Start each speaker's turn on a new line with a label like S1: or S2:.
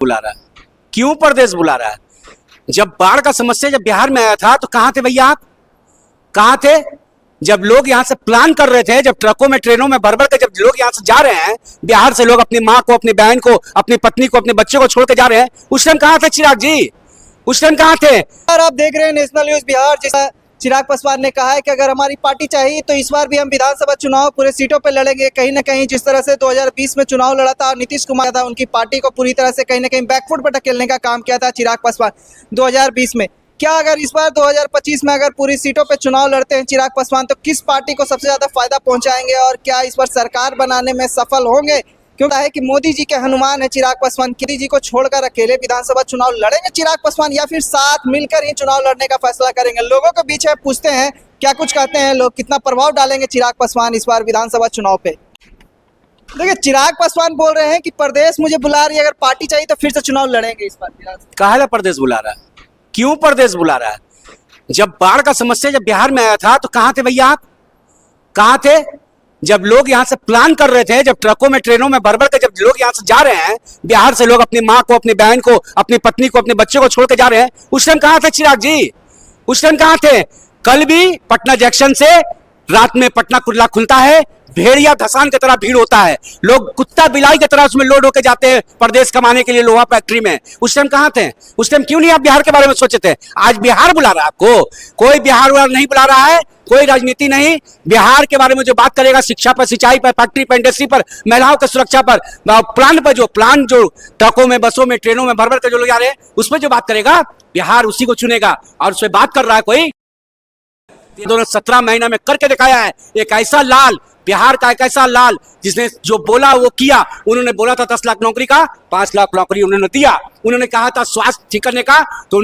S1: बुला रहा है? क्यों प्रदेश बुला रहा है? जब बाढ़ का समस्या जब बिहार में आया था तो कहां थे भैया आप? कहां थे जब लोग यहां से प्लान कर रहे थे, जब ट्रकों में ट्रेनों में भर भर के जब लोग यहां से जा रहे हैं, बिहार से लोग अपनी माँ को, अपनी बहन को, अपनी पत्नी को, अपने बच्चे को छोड़ के जा रहे हैं, उस टाइम कहां थे चिराग जी? उस टाइम कहां थे?
S2: और आप देख रहे हैं नेशनल न्यूज बिहार, जिसका चिराग पासवान ने कहा है कि अगर हमारी पार्टी चाहिए तो इस बार भी हम विधानसभा चुनाव पूरे सीटों पे लड़ेंगे। कहीं ना कहीं जिस तरह से 2020 में चुनाव लड़ा था और नीतीश कुमार था, उनकी पार्टी को पूरी तरह से कहीं ना कहीं बैकफुट पर ढकेलने का काम किया था चिराग पासवान 2020 में। क्या अगर इस बार 2025 में अगर पूरी सीटों पे चुनाव लड़ते हैं चिराग पासवान, तो किस पार्टी को सबसे ज्यादा फायदा पहुंचाएंगे और क्या इस बार सरकार बनाने में सफल होंगे? क्योंकि है कि मोदी जी के हनुमान है चिराग पासवान। मोदी जी को छोड़कर अकेले विधानसभा चुनाव लड़ेंगे चिराग पासवान या फिर साथ मिलकर ही चुनाव लड़ने का फैसला करेंगे? लोगों के बीच है, पूछते हैं क्या कुछ कहते हैं लोग, कितना प्रभाव डालेंगे चिराग पासवान इस बार विधानसभा चुनाव पे? देखिए, चिराग पासवान बोल रहे हैं कि प्रदेश मुझे बुला रही है, अगर पार्टी चाहिए तो फिर से चुनाव लड़ेंगे इस बार।
S1: काहे प्रदेश बुला रहा है? क्यों प्रदेश बुला रहा है? जब बाढ़ का समस्या जब बिहार में आया था तो कहां थे भैया आप? कहां थे जब लोग यहां से प्लान कर रहे थे, जब ट्रकों में ट्रेनों में भर भर के जब लोग यहां से जा रहे हैं, बिहार से लोग अपनी माँ को, अपनी बहन को, अपनी पत्नी को, अपने बच्चे को छोड़ के जा रहे हैं, उस टाइम कहां थे चिराग जी? उस टाइम कहां थे? कल भी पटना जंक्शन से रात में पटना कुर्ला खुलता है, भेड़िया धसान की तरह भीड़ होता है, लोग कुत्ता बिलाई की तरह उसमें लोड होके जाते हैं प्रदेश कमाने के लिए लोहा फैक्ट्री में। उस टाइम कहां थे? उस टाइम क्यों नहीं आप बिहार के बारे में सोचे थे? आज बिहार बुला रहा है आपको? कोई बिहार वाला नहीं बुला रहा है, कोई राजनीति नहीं। बिहार के बारे में जो बात करेगा, शिक्षा पर, सिंचाई पर, फैक्ट्री पर, इंडस्ट्री पर, महिलाओं की सुरक्षा पर, प्लान जो ट्रकों में, बसों में, ट्रेनों में भर भर के जो लोग जा रहे हैं, उसमें जो बात करेगा, बिहार उसी को चुनेगा। और उसमें बात कर रहा है कोई 17 महीना में करके दिखाया है। एक ऐसा लाल, बिहार का एक ऐसा लाल जिसने जो बोला वो किया। उन्होंने बोला था 10 लाख नौकरी का, 5 लाख नौकरी उन्होंने दिया। उन्होंने कहा था स्वास्थ्य ठीक करने का, तो